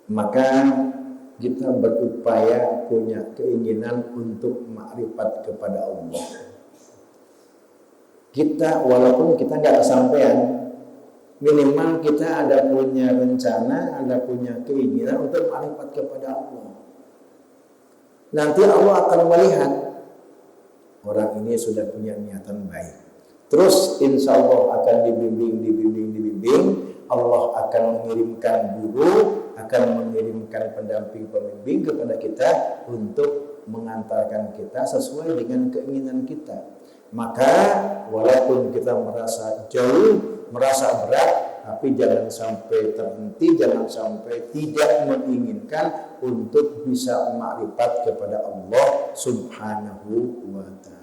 Maka kita berupaya punya keinginan untuk makrifat kepada Allah. Kita walaupun kita nggak kesampaian, minimal kita ada punya rencana, ada punya keinginan untuk makrifat kepada Allah. Nanti Allah akan melihat orang ini sudah punya niatan baik. Terus insya Allah akan dibimbing. Allah akan mengirimkan guru, akan mengirimkan pendamping pembimbing kepada kita untuk mengantarkan kita sesuai dengan keinginan kita. Maka walaupun kita merasa jauh, merasa berat, tapi jangan sampai terhenti, jangan sampai tidak menginginkan untuk bisa makrifat kepada Allah Subhanahu wa ta'ala.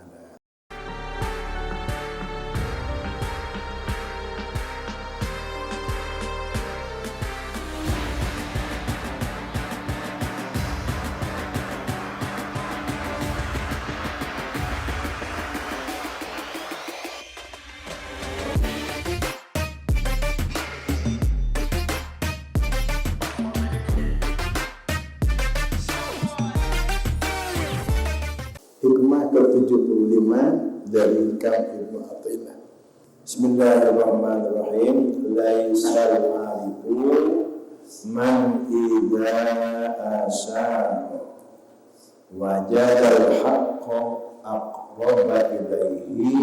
Hikmah ke-75 dari hikam Ibnu Athaillah. Bismillahirrahmanirrahim. Laisal arifu man idza asara wajadal haqqa aqraba ilaihi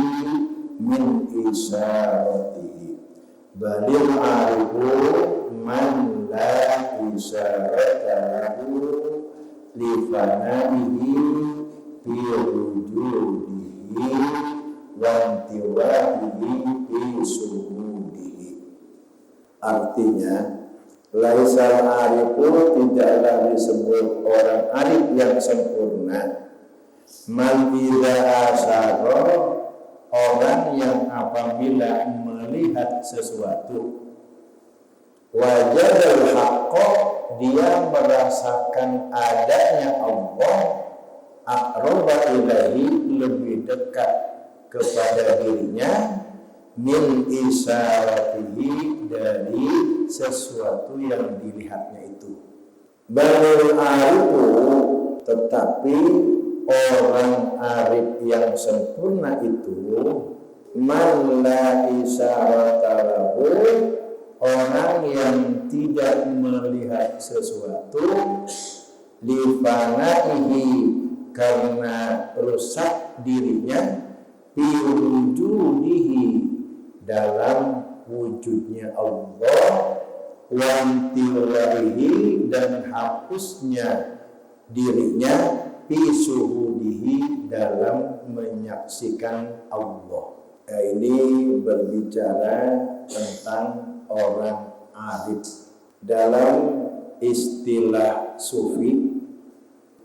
min isaratihi. Balil arifu man la isarata lahu li fanaihi fi wujudihi wa intiwa'ihi fi suhudihi. Artinya, laisal arifu tidaklah disebut orang arif yang sempurna. Man idza asara, orang yang apabila melihat sesuatu, wajadal haqqa, dia merasakan adanya Allah, aqraba ilahi, lebih dekat kepada dirinya, min isaratihi, dari sesuatu yang dilihatnya itu. Balil arifu, tetapi orang arif yang sempurna itu, man la isarata lahu, orang yang tidak melihat sesuatu, li fanaihi, karena rusak dirinya, fi wujudihi, dalam wujudnya Allah, wa intiwaihi, dan hapusnya dirinya, fi suhudihi, dalam menyaksikan Allah. Ini berbicara tentang orang arif. Dalam istilah sufi,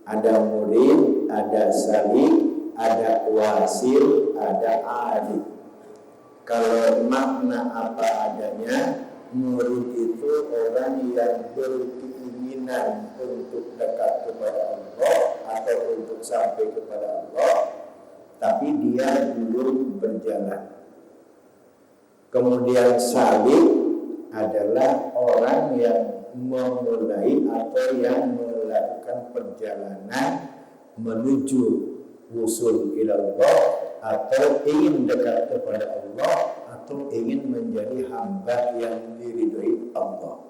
ada murid, ada salik, ada wasil, ada arif. Kalau makna apa adanya, murid itu orang yang berkeinginan untuk dekat kepada Allah atau untuk sampai kepada Allah, tapi dia belum berjalan. Kemudian salik adalah orang yang memulai atau yang melakukan perjalanan menuju wusul ilallah, atau ingin dekat kepada Allah, atau ingin menjadi hamba yang diridhoi Allah.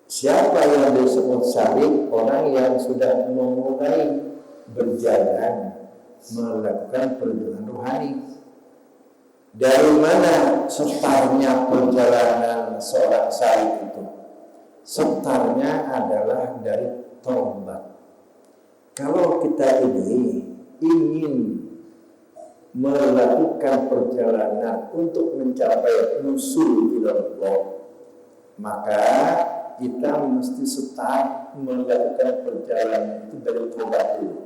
Siapa yang disebut salik? Orang yang sudah memulai berjalan melakukan perjalanan rohani. Dari mana setarnya perjalanan seorang salik itu? Setarnya adalah dari taubat. Kalau kita ini ingin melakukan perjalanan untuk mencapai wusul ilallah, maka kita mesti start melakukan perjalanan itu dari taubat dulu.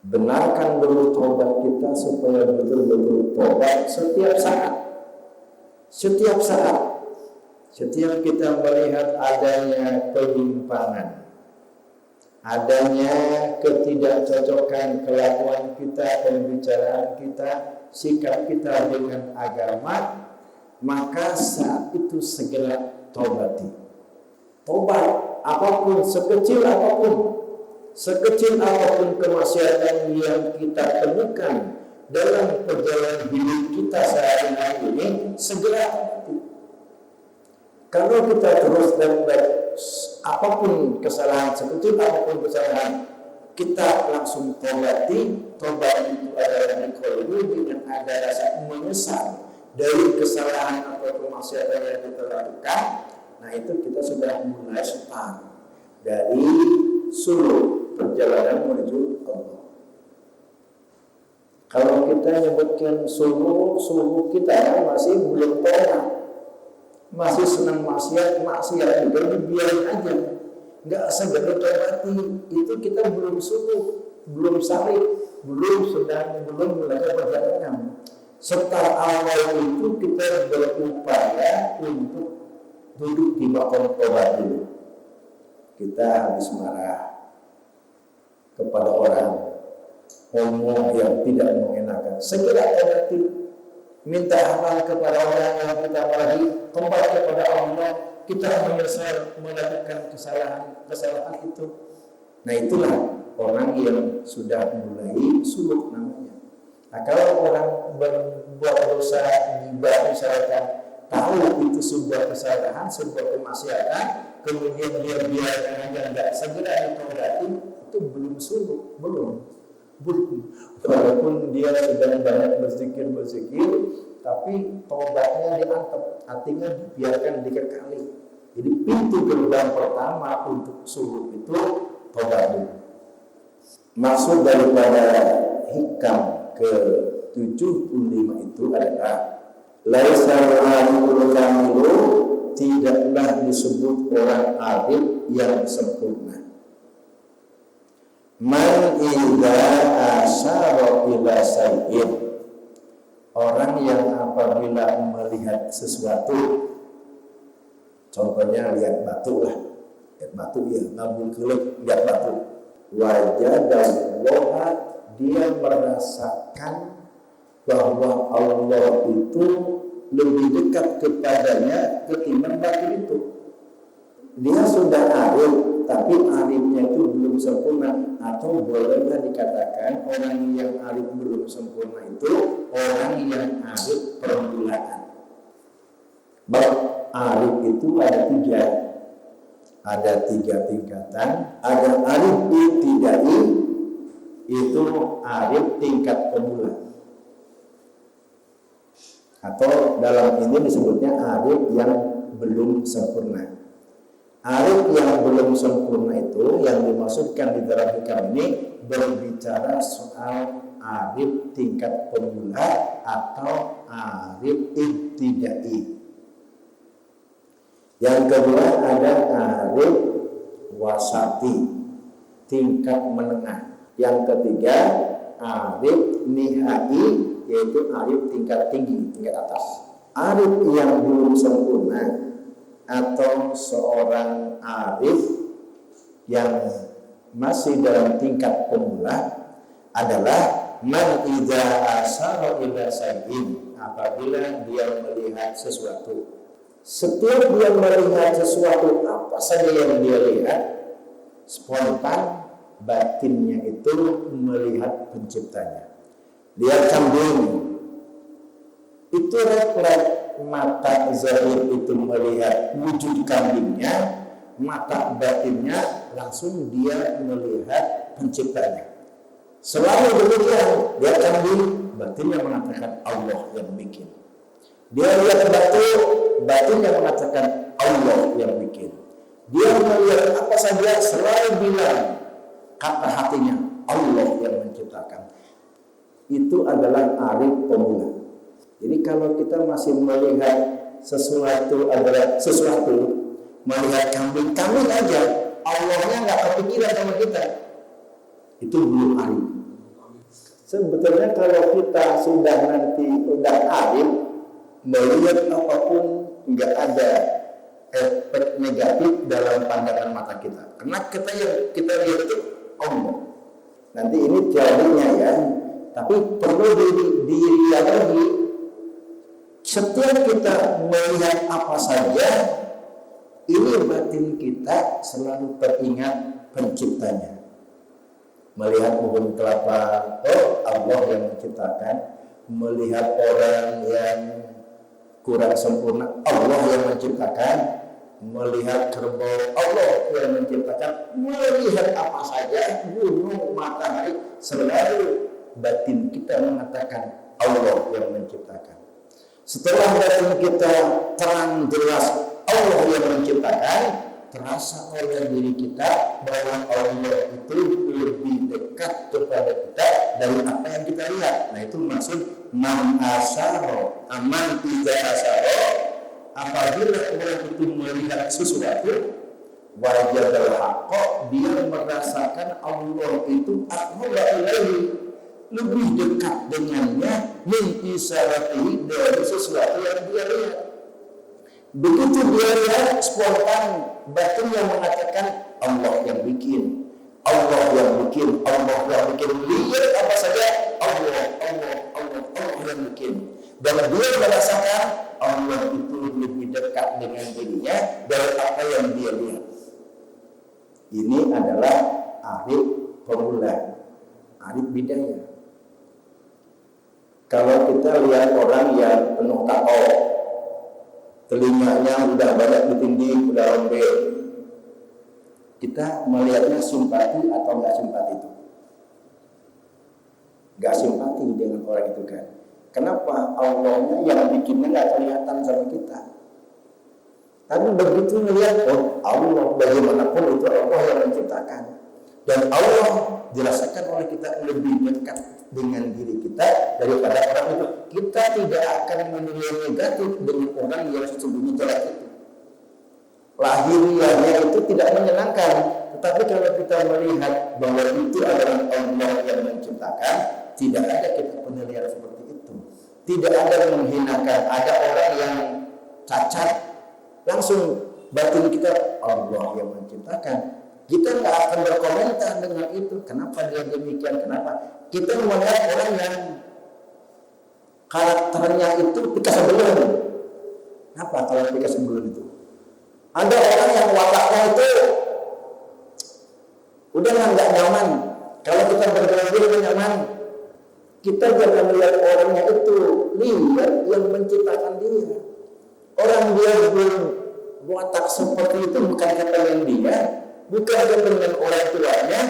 Benarkan dulu taubat kita supaya betul-betul taubat setiap saat. Setiap saat. Setiap kita melihat adanya penyimpangan, adanya ketidakcocokan kelakuan kita, pembicaraan kita, sikap kita dengan agama, maka saat itu segera tobati. Tobat apapun, sekecil apapun kemaksiatan yang kita temukan dalam perjalanan hidup kita sehari-hari ini, segera tobati. Kalau kita terus dan apapun kesalahan, sekecil apapun kesalahan, kita langsung tobati. Tobat itu adalah dikolbu dengan ada rasa menyesal dari kesalahan atau kemaksiatan yang kita lakukan. Nah, itu kita sudah mulai start dari suluk perjalanan menuju Allah. Kalau kita nyebutkan suluk kita masih belum tobat, masih senang maksiat juga dibiarin aja, nggak segera tobati, itu kita belum suluk, belum salib, belum mulai perjalanan. Setelah awal itu kita berupaya untuk duduk di makom tobat dulu. Kita habis marah kepada orang, ngomong yang tidak mengenakan, segera tobati, minta amal kepada orang yang kita marahi, tobat kepada Allah, kita menyesal melakukan kesalahan itu. Nah, itulah orang yang sudah mulai suluk namanya. Nah, kalau orang berbuat dosa ghibah misalkan, tahu itu sebuah kesalahan, sebuah kemaksiatan, kemudian dia biarkan aja, enggak segera ditobati, itu belum suluk, belum. Walaupun dia sudah banyak berzikir, tapi tobatnya diantep, artinya biarkan dikekali. Jadi pintu gerbang pertama untuk suluk itu tobat dulu. Maksud daripada hikam ke-75 itu adalah laisal alimul kamilu, tidaklah disebut orang alim yang sempurna. Man idza asyara ila sayyin, orang yang apabila melihat sesuatu, contohnya lihat batu ya, ngabung kelip lihat batu, wajadallaha, dia merasakan bahwa Allah itu lebih dekat kepadanya ketimbang batu itu. Dia sudah arif, tapi arifnya itu belum sempurna, atau bolehlah dikatakan orang yang arif belum sempurna itu orang yang arif permulaan. Arif itu ada tiga tingkatan. Ada arif ibtidai, itu arif tingkat pemula, atau dalam ini disebutnya arif yang belum sempurna. Arif yang belum sempurna itu yang dimaksudkan di dalam hikam ini berbicara soal arif tingkat pemula atau arif ibtidai. Yang kedua ada arif wasati, tingkat menengah. Yang ketiga arif nihai, yaitu arif tingkat tinggi, tingkat atas. Arif yang belum sempurna atau seorang arif yang masih dalam tingkat pemula adalah man idza asara ila sayyin, apabila dia melihat sesuatu. Setiap dia melihat sesuatu, apa saja yang dia lihat, spontan batinnya itu melihat penciptanya. Lihat kambing, itu refleks mata zahir itu melihat wujud kambingnya, mata batinnya langsung dia melihat penciptanya. Selalu demikian, dia kambing, batinnya mengatakan Allah yang bikin. Dia lihat batu, batinnya mengatakan Allah yang bikin. Dia melihat apa saja, selalu bilang kata hatinya Allah yang menciptakan. Itu adalah arif pemula. Jadi kalau kita masih melihat sesuatu adalah sesuatu, melihat kambing aja, Allahnya nggak kepikiran sama kita, itu belum arif. Sebetulnya kalau kita sudah arif, melihat apapun nggak ada efek negatif dalam pandangan mata kita, karena kita lihat itu Allah. Nanti ini teorinya ya, tapi perlu dilihat lagi. Setiap kita melihat apa saja, ini batin kita selalu teringat penciptanya. Melihat pohon kelapa, oh Allah yang menciptakan. Melihat orang yang kurang sempurna, Allah yang menciptakan. Melihat kerbau, Allah yang menciptakan. Melihat apa saja, gunung, matahari, selalu batin kita mengatakan Allah yang menciptakan. Setelah batin kita terang jelas Allah yang menciptakan, terasa oleh diri kita bahwa Allah itu lebih dekat kepada kita dari apa yang kita lihat. Nah itu maksud man asaro, aman tidak asaro. Apabila orang itu melihat sesuatu, wajadal haqqa, dia merasakan Allah itu aqrab ilaihi, lebih dekat dengannya min isaratihi, dari sesuatu yang dia lihat. Begitu dia lihat, spontan batin yang mengatakan Allah yang bikin, Allah yang bikin, Allah yang bikin. Lihat apa saja, Allah yang bikin. Dan dia merasakan Allah itu lebih dekat dengan dirinya dari apa yang dia lihat. Ini adalah arif pemula, arif bidayah. Kalau kita lihat orang yang penuh tato, telinganya udah banyak ditindih, udah lembek, kita melihatnya simpati atau enggak simpati itu? Enggak simpati dengan orang itu kan. Kenapa? Allahnya yang bikinnya enggak kelihatan sama kita. Tapi begitu melihat, oh Allah, bagaimanapun itu Allah yang menciptakan. Dan Allah dirasakan oleh kita lebih dekat dengan diri kita daripada orang itu. Kita tidak akan menilai negatif dengan orang yang sesungguhnya jelek itu. Lahiriahnya itu tidak menyenangkan. Tetapi kalau kita melihat bahwa itu adalah Allah yang menciptakan, tidak ada kita penilaian seperti itu. Tidak ada menghinakan. Ada orang yang cacat, langsung batin kita Allah yang menciptakan. Kita nggak akan berkomentar dengan itu. Kenapa dia demikian? Kenapa? Kita melihat orang yang karakternya itu pika sebelum. Apa kalau pika sebelum itu? Ada orang yang wataknya itu udah nggak nyaman. Kalau kita bergaul nyaman, kita jangan melihat orangnya itu, lihat yang menciptakan dia. Orang dia berwatak seperti itu bukan kepengen dia, bukan kepengen orang tuanya.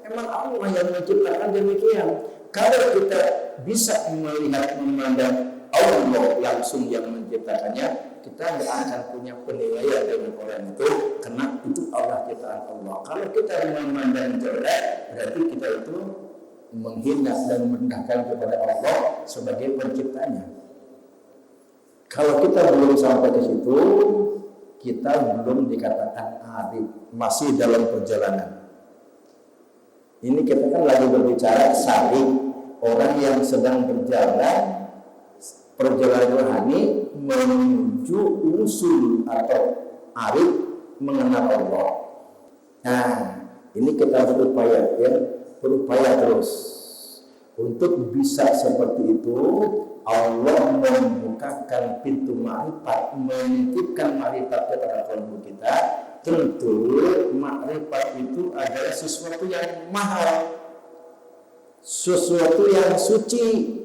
Emang Allah yang menciptakan demikian. Kalau kita bisa melihat, memandang Allah langsung yang menciptakannya, kita tidak akan punya penilaian dengan orang itu, karena itu Allah ciptaan Allah. Kalau kita memandang jelek, berarti kita itu menghina dan merendahkan kepada Allah sebagai penciptanya. Kalau kita belum sampai ke situ, kita belum dikatakan arif, masih dalam perjalanan. Ini kita kan lagi berbicara salik, orang yang sedang berjalan perjalanan rohani menuju usul atau arif mengenal Allah. Nah, ini kita berupaya terus untuk bisa seperti itu. Allah membukakan pintu ma'rifat, menitipkan ma'rifat kepada kalbu kita. Tentu ma'rifat itu adalah sesuatu yang mahal, sesuatu yang suci.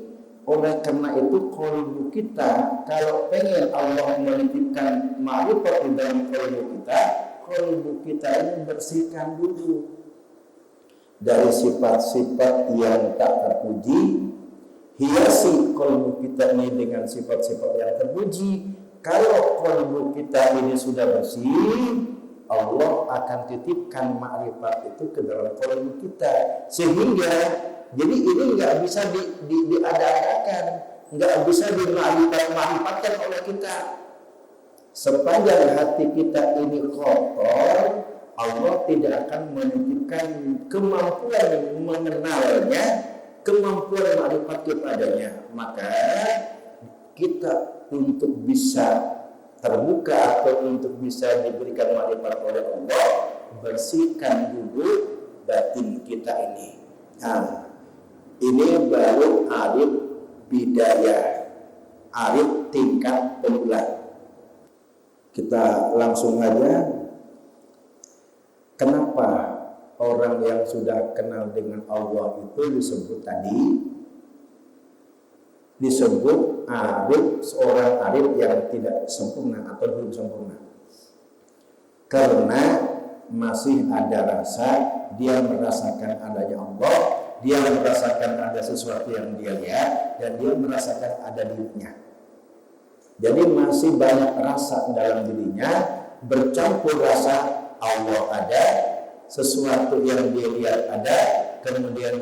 Oleh karena itu kalbu kita, kalau pengen Allah menitipkan ma'rifat di dalam kalbu kita ini bersihkan dulu dari sifat-sifat yang tak terpuji. Hiasi kalbu kita ini dengan sifat-sifat yang terpuji. Kalau kalbu kita ini sudah bersih, Allah akan titipkan makrifat itu ke dalam kalbu kita. Sehingga jadi ini nggak bisa diada-adakan, nggak bisa dimanfaatkan oleh kita. Sepanjang hati kita ini kotor, Allah tidak akan menitipkan kemampuan mengenalnya, kemampuan makrifat kepadanya. Maka kita untuk bisa terbuka atau untuk bisa diberikan makrifat oleh Allah, bersihkan dulu batin kita ini. Nah, ini baru arif bidayah. arif tingkat pemula. Kita langsung aja, kenapa orang yang sudah kenal dengan Allah itu disebut arif, seorang arif yang tidak sempurna atau belum sempurna? Karena masih ada rasa, dia merasakan adanya Allah, dia merasakan ada sesuatu yang dia lihat, dan dia merasakan ada dirinya. Jadi masih banyak rasa dalam dirinya, bercampur rasa Allah ada, sesuatu yang dia lihat ada, kemudian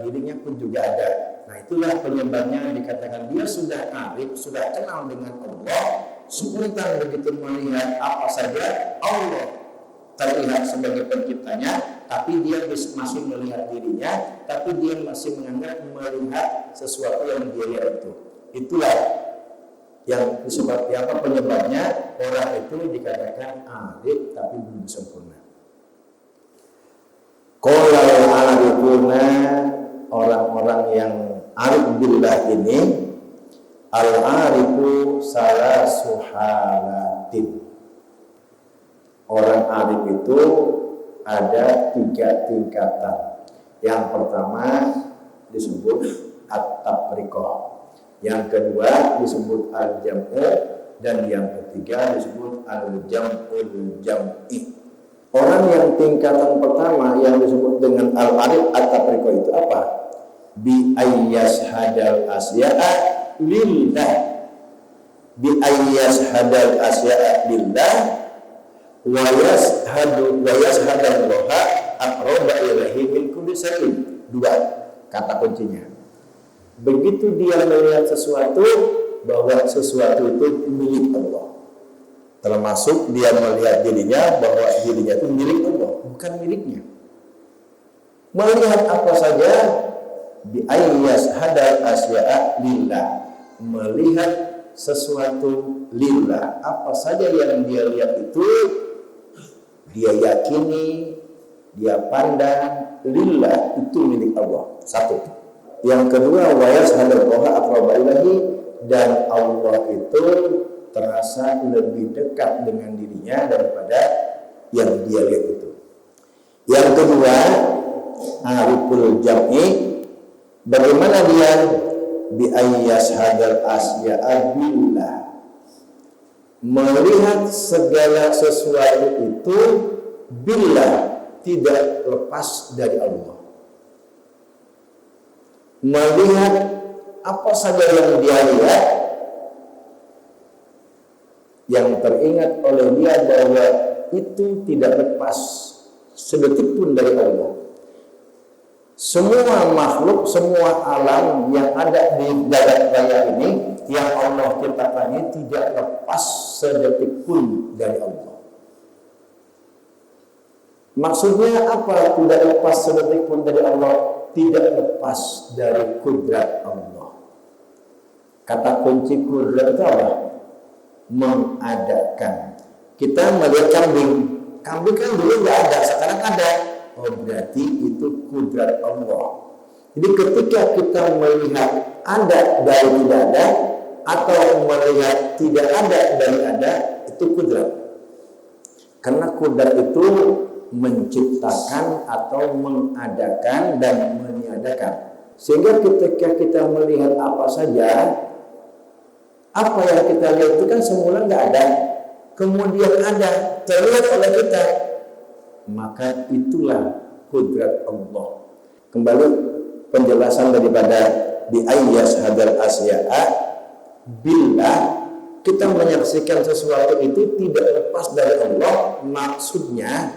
dirinya pun juga ada. Nah, itulah penyebabnya dikatakan dia sudah arif, sudah kenal dengan Allah, spontan begitu melihat apa saja Allah terlihat sebagai penciptanya, tapi dia masih melihat dirinya, tapi dia masih menganggap melihat sesuatu yang dia lihat itu. Itulah yang disebabkan apa penyebabnya orang itu dikatakan arif tapi belum sempurna. Qolal arifuna, orang-orang yang arif billah ini, al-arifu salasu halatin. Orang arif itu ada 3 tingkatan. Yang pertama disebut at-tafriqah, yang kedua disebut al-jam'u, dan yang ketiga disebut al-jam'ul jam'i. Orang yang tingkatan pertama yang disebut dengan al-arif at-tafriqah itu apa? Bi ayyashhadal asya'a lillah, bi ayyashhadal asya'a lillah wa yashhadallaha aqraba ilaihi min kulli syai'in. 2 kata kuncinya. Begitu dia melihat sesuatu, bahwa sesuatu itu milik Allah, termasuk dia melihat dirinya bahwa dirinya itu milik Allah, bukan miliknya. Melihat apa saja, bi ayyashhadal asya'a lillah, melihat sesuatu lillah, apa saja yang dia lihat itu dia yakini, dia pandang lillah itu milik Allah. 1. Yang kedua, wa yashhadallaha aqraba ilaihi, dan Allah itu terasa lebih dekat dengan dirinya daripada yang dia lihat itu. Yang kedua, ariful jam'i, bagaimana dia? Bi ayyashhadal asya'a billah, melihat segala sesuatu itu billah, tidak lepas dari Allah. Melihat apa saja yang dia lihat, yang teringat oleh dia bahwa itu tidak lepas sedetik pun dari Allah. Semua makhluk, semua alam yang ada di jagat raya ini yang Allah ciptakan ini tidak lepas sedetik pun dari Allah. Maksudnya apa? Tidak lepas sedetik pun dari Allah, tidak lepas dari kudrat Allah. Kata kunci kudrat itu apa? Mengadakan. Kita melihat kambing kan dulu nggak ada, sekarang ada. Oh, berarti itu kudrat Allah. Jadi ketika kita melihat ada dari tidak ada, atau melihat tidak ada dari ada, itu kudrat. Karena kudrat itu menciptakan atau mengadakan dan meniadakan. Sehingga ketika kita melihat apa saja, apa yang kita lihat itu kan semula nggak ada, kemudian ada, terlihat oleh kita, maka itulah kudrat Allah. Kembali penjelasan daripada bi ayyashhadal asya'a billah, kita menyaksikan sesuatu itu tidak lepas dari Allah, maksudnya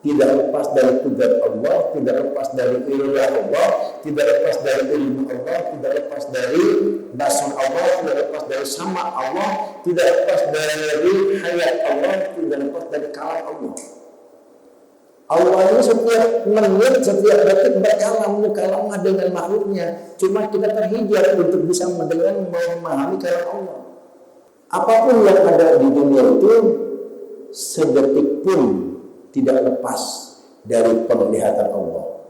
tidak lepas dari kudrat Allah, tidak lepas dari ilmu Allah, tidak lepas dari ilmu Allah, tidak lepas dari basar Allah, tidak lepas dari sama Allah, tidak lepas dari hayat Allah, tidak lepas dari kalam Allah. Allah ini setiap menit, setiap detik berkalam dengan makhluknya. Cuma kita terhijab untuk bisa mendengar, memahami kalam Allah. Apapun yang ada di dunia itu sedetik pun tidak lepas dari penglihatan Allah,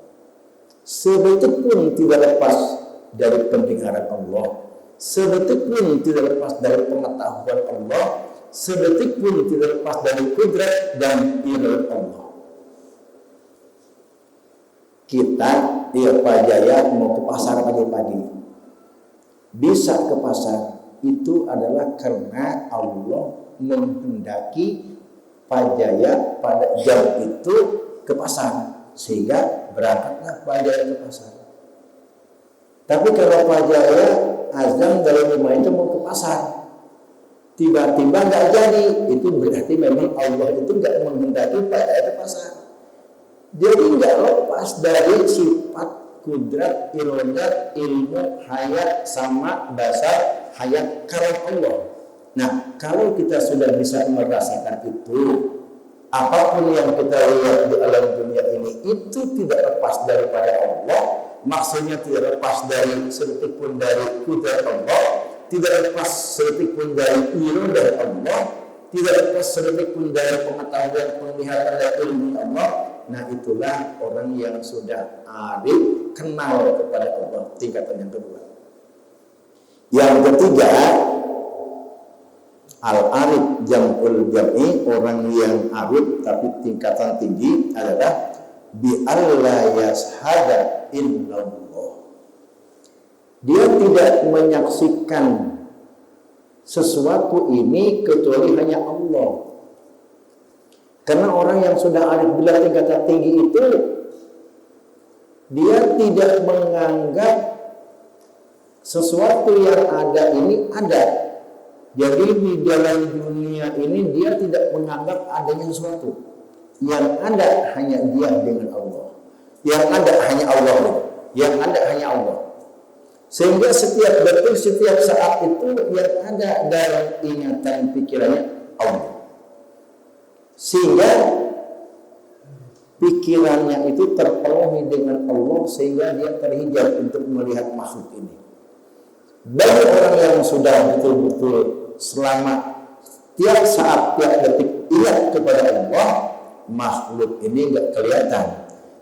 sedetik pun tidak lepas dari pendengaran Allah, sedetik pun tidak lepas dari pengetahuan Allah, sedetik pun tidak lepas dari kudrat dan ilmu Allah. Kita di Pak Jaya mau ke pasar pagi-pagi, bisa ke pasar itu adalah karena Allah menghendaki Pak Jaya pada jam itu ke pasar, sehingga berangkatlah Pak Jaya ke pasar. Tapi kalau Pak Jaya azan dari rumah itu mau ke pasar, tiba-tiba nggak jadi, itu berarti memang Allah itu nggak menghendaki Pak Jaya ke pasar. Jadi nggak lepas dari sifat kudrat, irodat, ilmu, hayat, sama, basar, hayat, karam Allah. Nah, kalau kita sudah bisa merasakan itu, apapun yang kita lihat di alam dunia ini, itu tidak lepas daripada Allah, maksudnya tidak lepas dari sedetik pun dari kudrat Allah, tidak lepas sedetik pun dari irodat Allah, tidak lepas sedetik pun dari pengetahuan, penglihatan dan ilmu Allah. Nah, itulah orang yang sudah arif, kenal kepada Allah, tingkatan yang kedua. Yang ketiga, al-arif jam'ul jam'i, orang yang arif tapi tingkatan tinggi adalah bi alla yashhada illallah. Dia tidak menyaksikan sesuatu ini kecuali hanya Allah. Karena orang yang sudah arif bila tingkatan tinggi itu, dia tidak menganggap sesuatu yang ada ini ada. Jadi di dalam dunia ini dia tidak menganggap adanya sesuatu. Yang ada hanya dia dengan Allah. Yang ada hanya Allah. Yang ada hanya Allah. Sehingga setiap detik, setiap saat itu yang ada dalam ingatan pikirannya Allah. Sehingga pikirannya itu terpenuhi dengan Allah, sehingga dia terhijab untuk melihat makhluk ini. Bagi orang yang sudah betul-betul selama tiap saat, tiap detik ingat kepada Allah, makhluk ini enggak kelihatan.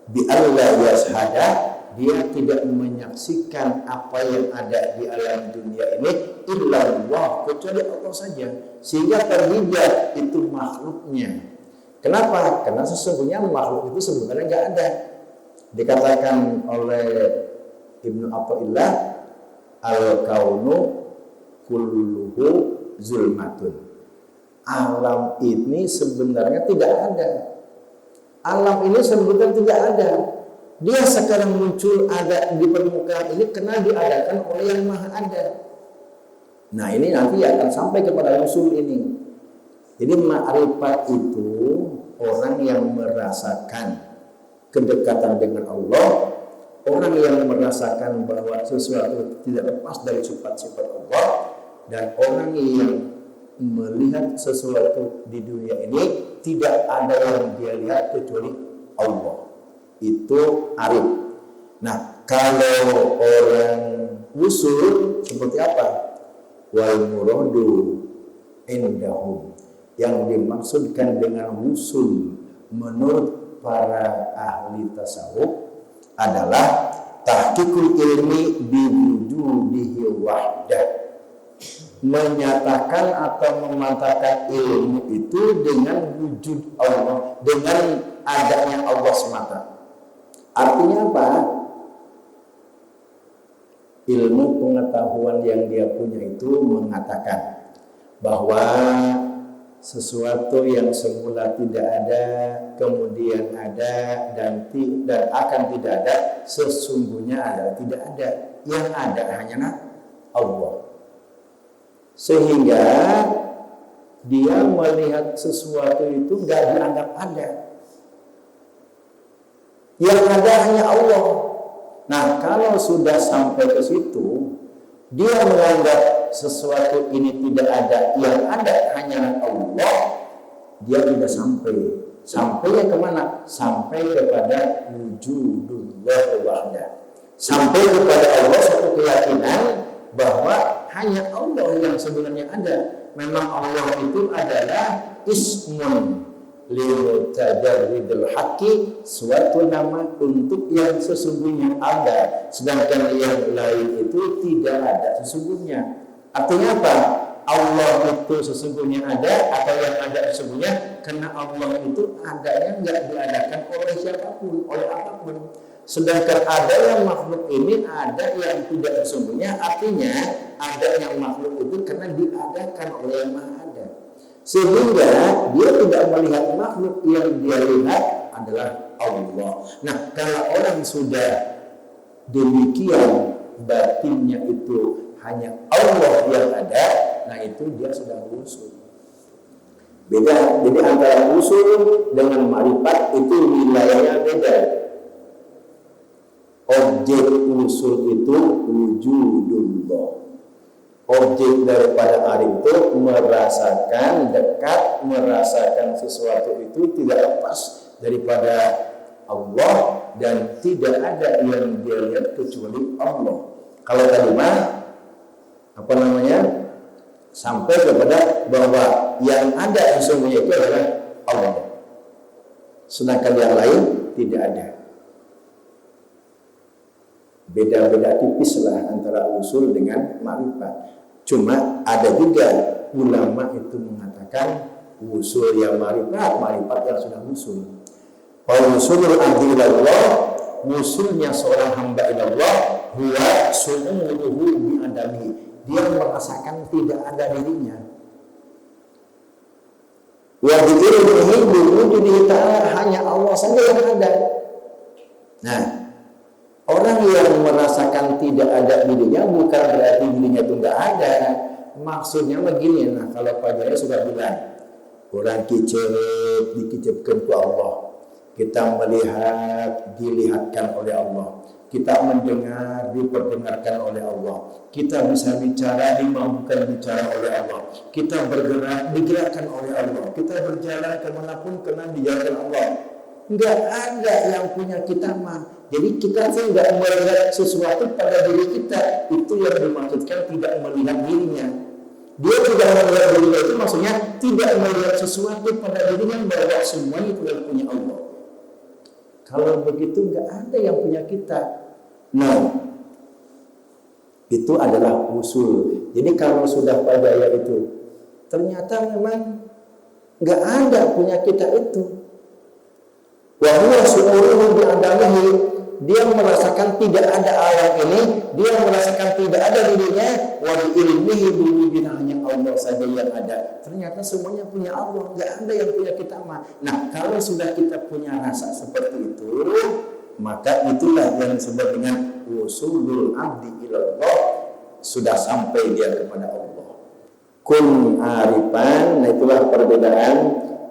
Bi alla yashhada, dia tidak menyaksikan apa yang ada di alam dunia ini illallah, kecuali Allah saja, sehingga terhijab itu makhluknya. Kenapa? Karena sesungguhnya makhluk itu sebenarnya enggak ada. Dikatakan oleh Ibnu Athaillah, al-kaunu kulluhu zulmatun. Alam ini sebenarnya tidak ada. Alam ini sebenarnya tidak ada. Dia sekarang muncul ada di permukaan ini karena diadakan oleh yang maha ada. Nah, ini nanti akan sampai kepada usul ini. Jadi ma'rifat itu orang yang merasakan kedekatan dengan Allah, orang yang merasakan bahwa sesuatu tidak lepas dari sifat-sifat Allah, dan orang yang melihat sesuatu di dunia ini tidak ada yang dia lihat kecuali Allah. Itu arif. Nah, kalau orang usul seperti apa? Wal muradu indahum. Yang dimaksudkan dengan usul menurut para ahli tasawuf adalah tahqiqul ilmi biwujudihi wahdah. Menyatakan atau memantapkan ilmu itu dengan wujud Allah, dengan adanya Allah semata. Artinya apa? Ilmu pengetahuan yang dia punya itu mengatakan bahwa sesuatu yang semula tidak ada, kemudian ada, dan akan tidak ada, sesungguhnya adalah tidak ada. Yang ada hanya Allah. Sehingga dia melihat sesuatu itu nggak dianggap ada. Yang ada hanya Allah. Nah, kalau sudah sampai ke situ, dia menganggap sesuatu ini tidak ada, yang ada hanya Allah, dia tidak sampai. Sampainya kemana? Sampai kepada wujudullah wahdah. Sampai kepada Allah satu keyakinan bahwa hanya Allah yang sebenarnya ada. Memang Allah itu adalah ismun limutajarridil haqqi, suatu nama untuk yang sesungguhnya ada, sedangkan yang lain itu tidak ada sesungguhnya. Artinya apa? Allah itu sesungguhnya ada, atau yang ada sesungguhnya, karena Allah itu adanya nggak diadakan oleh siapapun, oleh apapun. Sedangkan ada yang makhluk ini ada yang tidak sesungguhnya, artinya ada yang makhluk itu karena diadakan oleh yang maha ada. Sehingga dia tidak melihat makhluk, yang dia lihat adalah Allah. Nah, kalau orang sudah demikian, batinnya itu hanya Allah yang ada, nah itu dia sudah usul. Beda, jadi antara usul dengan ma'rifat itu wilayahnya beda. Objek usul itu wujudullah. Objek daripada arif itu merasakan dekat, merasakan sesuatu itu tidak lepas daripada Allah, dan tidak ada yang dia lihat kecuali Allah. Kalau tadi mah sampai kepada bahwa yang ada sesungguhnya itu adalah Allah, sedangkan yang lain tidak ada. Beda-beda tipis lah antara usul dengan ma'rifat. Cuma ada juga ulama itu mengatakan usul yang ma'rifat, ma'rifat yang sudah usul. Usulul abdi ilallah, usulnya seorang hamba ilallah, huwa su'uduhu bi'adami. Dia merasakan tidak ada dirinya. Wa bi'ilmihi biwujudihi ta'ala, hanya Allah saja yang ada. Nah, orang yang merasakan tidak ada dirinya bukan berarti dirinya itu enggak ada. Maksudnya begini, nah kalau Pak Jaya sudah bilang, orang kicep dikicapkan ke Allah. Kita melihat, dilihatkan oleh Allah. Kita mendengar, diperdengarkan oleh Allah. Kita bisa bicara, dimampukan bicara oleh Allah. Kita bergerak, digerakkan oleh Allah. Kita berjalan kemanapun, kena dijalankan Allah. Enggak ada yang punya kita mah. Jadi kita sih enggak melihat sesuatu pada diri kita. Itu yang dimaksudkan tidak melihat dirinya. Dia tidak melihat dirinya itu maksudnya tidak melihat sesuatu pada dirinya, bahwa semuanya itu yang punya Allah. Kalau begitu enggak ada yang punya kita. Nah, itu adalah usul. Jadi kalau sudah pada itu, ternyata memang enggak ada punya kita itu. Wa huwa su'uruhu bi'adamihi, dia merasakan tidak ada alam ini, dia merasakan tidak ada dirinya. Wa bi'ilmihi biwujudina, hanya Allah saja yang ada. Ternyata semuanya punya Allah, enggak ada yang punya kita mah. Nah, kalau sudah kita punya rasa seperti itu, maka itulah yang disebut dengan usulul abdi ilallah, sudah sampai dia kepada Allah. Kun arifan, nah itulah perbedaan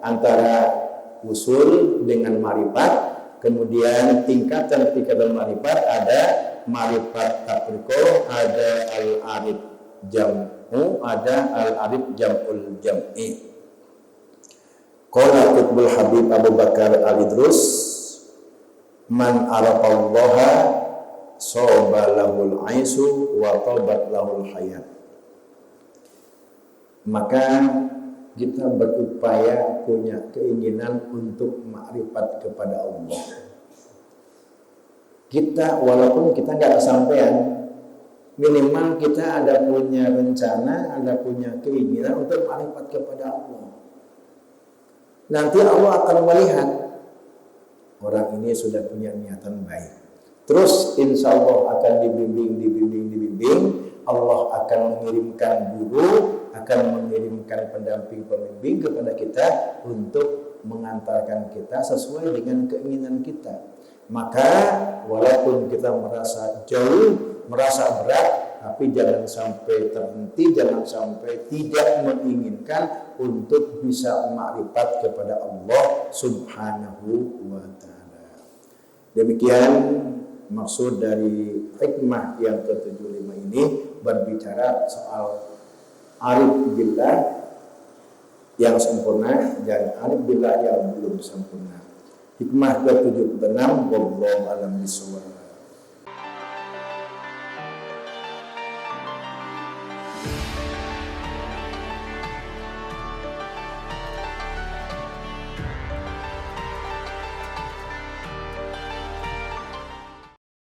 antara usul dengan ma'rifat. Kemudian tingkatan ma'rifat, ada ma'rifat tafriqo, ada al-arif jam'u, ada al-arif jam'ul jam'i. Qala Qutbul Habib Abu Bakar Al-Idrus, man arafallaha soba lahul aisu wa tobat lahul hayat. Maka kita berupaya punya keinginan untuk ma'rifat kepada Allah. Kita walaupun kita nggak kesampaian, minimal kita ada punya rencana, ada punya keinginan untuk ma'rifat kepada Allah. Nanti Allah akan melihat orang ini sudah punya niatan baik. Terus insya Allah akan dibimbing. Allah akan mengirimkan guru, akan mengirimkan pendamping pembimbing kepada kita untuk mengantarkan kita sesuai dengan keinginan kita. Maka walaupun kita merasa jauh, merasa berat, tapi jangan sampai terhenti, jangan sampai tidak menginginkan untuk bisa ma'rifat kepada Allah Subhanahu wa ta'ala. Demikian maksud dari hikmah yang ke-75 ini, berbicara soal arif billah yang sempurna dan arif billah yang belum sempurna. Hikmah ke-76, wallahu a'lam bishawab.